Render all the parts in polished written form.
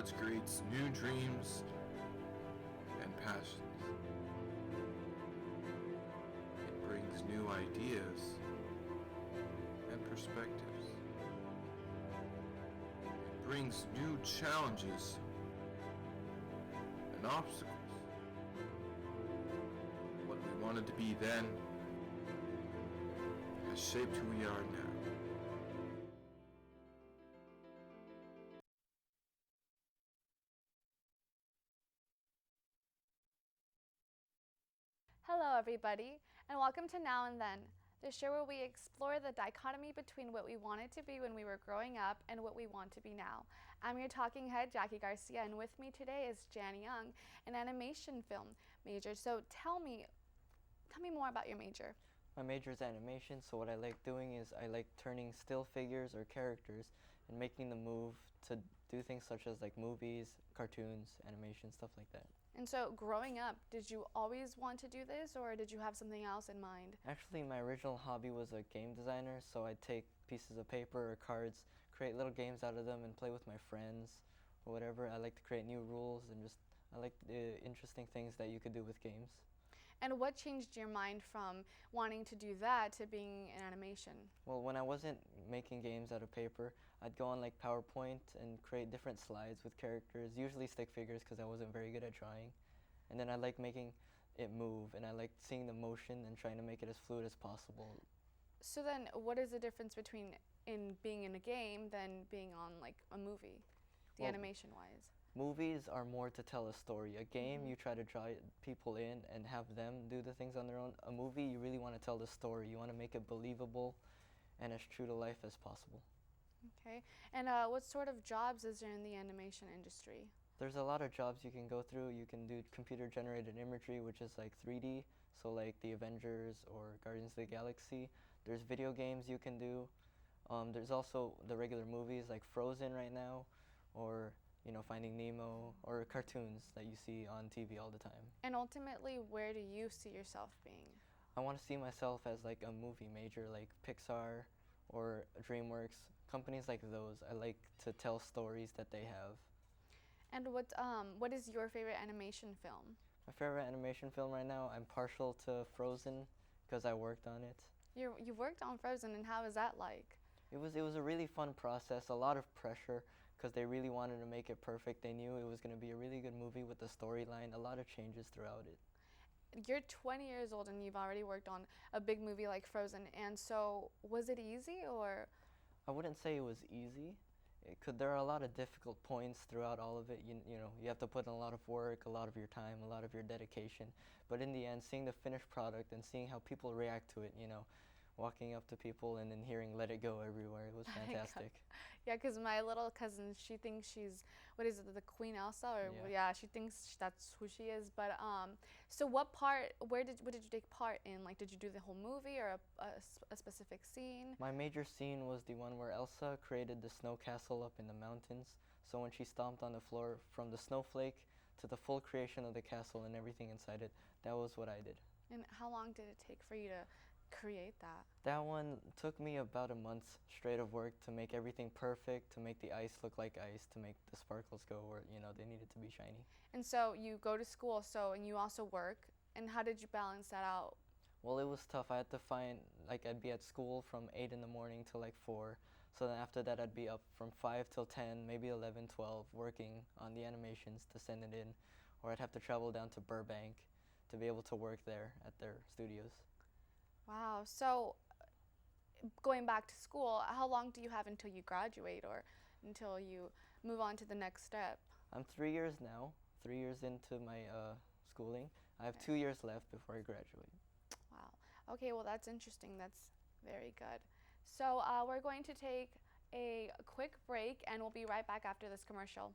college creates new dreams and passions. It brings new ideas and perspectives. It brings new challenges and obstacles. What we wanted to be then has shaped who we are now. Hello everybody, and welcome to Now and Then, the show where we explore the dichotomy between what we wanted to be when we were growing up and what we want to be now. I'm your talking head, Jackie Garcia, and with me today is Jan Young, an animation film major. So tell me more about your major. My major is animation, so what I like doing is I like turning still figures or characters and making them move to do things such as like movies, cartoons, animation, stuff like that. And so growing up, did you always want to do this, or did you have something else in mind? Actually, my original hobby was a game designer, so I'd take pieces of paper or cards, create little games out of them, and play with my friends or whatever. I like to create new rules and just I like the interesting things that you could do with games. And what changed your mind from wanting to do that to being in animation? Well, when I wasn't making games out of paper, I'd go on like PowerPoint and create different slides with characters, usually stick figures because I wasn't very good at drawing. And then I like making it move, and I like seeing the motion and trying to make it as fluid as possible. So then what is the difference between being in a game than being on like a movie, the animation wise? Movies are more to tell a story. A game, you try to draw people in and have them do the things on their own. A movie, you really want to tell the story. You want to make it believable and as true to life as possible. Okay. And what sort of jobs is there in the animation industry? There's a lot of jobs you can go through. You can do computer-generated imagery, which is like 3D, so like the Avengers or Guardians of the Galaxy. There's video games you can do. There's also the regular movies like Frozen right now, or Finding Nemo, or cartoons that you see on TV all the time. And ultimately, where do you see yourself being? I want to see myself as like a movie major, like Pixar or DreamWorks, companies like those. I like to tell stories that they have. And what is your favorite animation film? My favorite animation film right now, I'm partial to Frozen because I worked on it. You worked on Frozen, and how is that like? It was a really fun process, a lot of pressure because they really wanted to make it perfect. They knew it was going to be a really good movie with a storyline, a lot of changes throughout it. You're 20 years old and you've already worked on a big movie like Frozen, and so was it easy or? I wouldn't say it was easy. There are a lot of difficult points throughout all of it. You have to put in a lot of work, a lot of your time, a lot of your dedication. But in the end, seeing the finished product and seeing how people react to it, walking up to people and then hearing "Let It Go" everywhere, it was fantastic. Yeah, because my little cousin, she thinks she's, what is it, the Queen Elsa, or Yeah. she thinks that's who she is. But so what did you take part in? Like, did you do the whole movie or a specific scene? My major scene was the one where Elsa created the snow castle up in the mountains. So when she stomped on the floor, from the snowflake to the full creation of the castle and everything inside it, that was what I did. And how long did it take for you to create that? That one took me about a month straight of work to make everything perfect, to make the ice look like ice, to make the sparkles go where they needed to be shiny. And so you go to school, and you also work, and how did you balance that out? Well, it was tough. I had to find, I'd be at school from 8 in the morning till 4. So then after that, I'd be up from 5 till 10, maybe 11, 12, working on the animations to send it in. Or I'd have to travel down to Burbank to be able to work there at their studios. Wow. So going back to school, how long do you have until you graduate or until you move on to the next step? I'm 3 years now, 3 years into my schooling. I have 2 years left before I graduate. Wow. Okay, well, that's interesting. That's very good. So we're going to take a quick break, and we'll be right back after this commercial.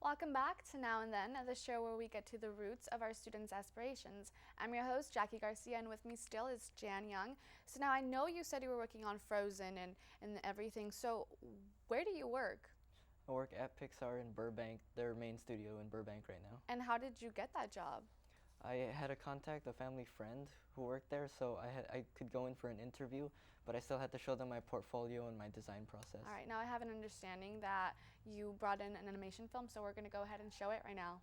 Welcome back to Now and Then, the show where we get to the roots of our students' aspirations. I'm your host, Jackie Garcia, and with me still is Jan Young. So now I know you said you were working on Frozen and everything, so where do you work? I work at Pixar in Burbank, their main studio in Burbank right now. And how did you get that job? I had a contact, a family friend who worked there, so I could go in for an interview, but I still had to show them my portfolio and my design process. All right, now I have an understanding that you brought in an animation film, so we're going to go ahead and show it right now.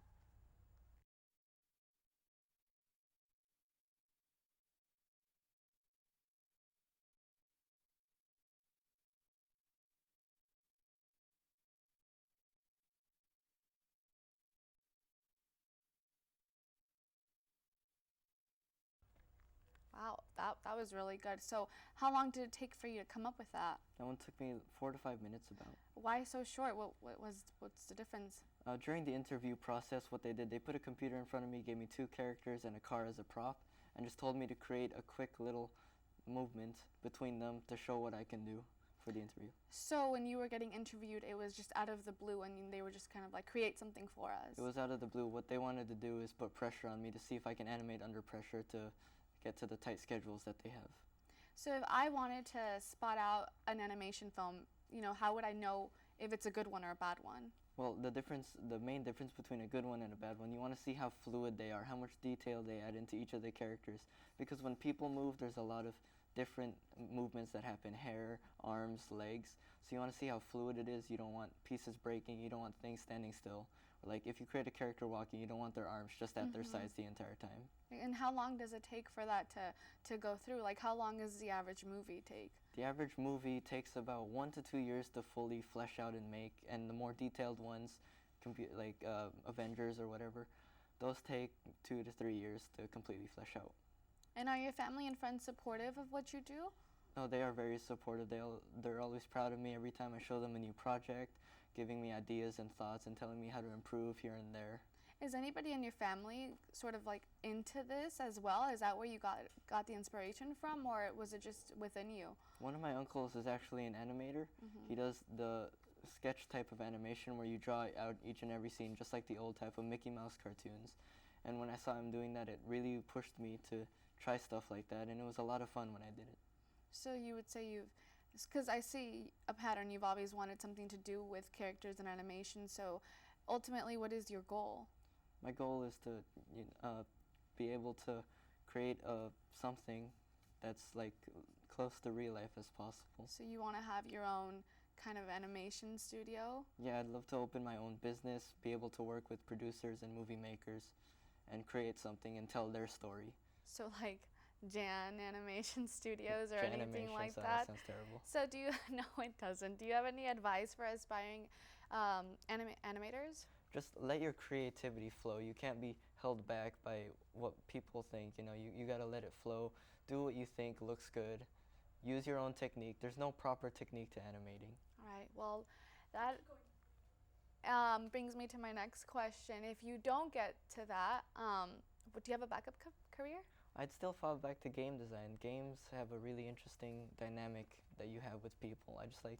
Wow, that was really good. So how long did it take for you to come up with that? That one took me 4 to 5 minutes about. Why so short? What's the difference? During the interview process, what they did, they put a computer in front of me, gave me 2 characters and a car as a prop, and just told me to create a quick little movement between them to show what I can do for the interview. So when you were getting interviewed, it was just out of the blue and they were just kind of like, create something for us? It was out of the blue. What they wanted to do is put pressure on me to see if I can animate under pressure to get to the tight schedules that they have. So if I wanted to spot out an animation film, how would I know if it's a good one or a bad one? Well, the main difference between a good one and a bad one, you want to see how fluid they are, how much detail they add into each of the characters. Because when people move, there's a lot of different movements that happen, hair, arms, legs. So you want to see how fluid it is. You don't want pieces breaking, you don't want things standing still. Like if you create a character walking, you don't want their arms just at their sides the entire time. And how long does it take for that to go through? Like how long does the average movie take? The average movie takes about 1 to 2 years to fully flesh out and make, and the more detailed ones, like Avengers or whatever, those take 2 to 3 years to completely flesh out. And are your family and friends supportive of what you do? No, they are very supportive. They're always proud of me every time I show them a new project, giving me ideas and thoughts and telling me how to improve here and there. Is anybody in your family sort of like into this as well? Is that where you got the inspiration from, or was it just within you? One of my uncles is actually an animator. He does the sketch type of animation where you draw out each and every scene, just like the old type of Mickey Mouse cartoons. And when I saw him doing that, it really pushed me to try stuff like that, and it was a lot of fun when I did it. So you would say because I see a pattern, you've always wanted something to do with characters and animation, so ultimately what is your goal? My goal is to be able to create something that's like close to real life as possible. So you want to have your own kind of animation studio? Yeah, I'd love to open my own business, be able to work with producers and movie makers and create something and tell their story. So like Jan Animation Studios or Jan anything Animation, like so that? Sounds terrible. So do you, no it doesn't. Do you have any advice for aspiring animators? Just let your creativity flow. You can't be held back by what people think. You gotta let it flow. Do what you think looks good. Use your own technique. There's no proper technique to animating. All right, well, that brings me to my next question. If you don't get to that, do you have a backup career? I'd still fall back to game design. Games have a really interesting dynamic that you have with people. I just like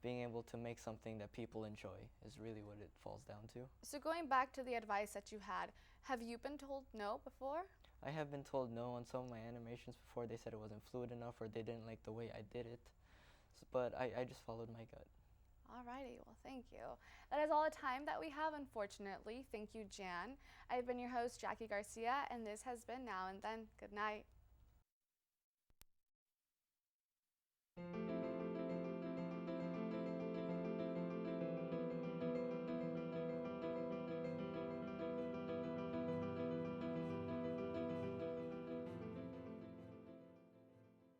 being able to make something that people enjoy is really what it falls down to. So going back to the advice that you had, have you been told no before? I have been told no on some of my animations before. They said it wasn't fluid enough or they didn't like the way I did it. But I just followed my gut. Alrighty, well thank you. That is all the time that we have, unfortunately. Thank you, Jan. I've been your host, Jackie Garcia, and this has been Now and Then. Good night.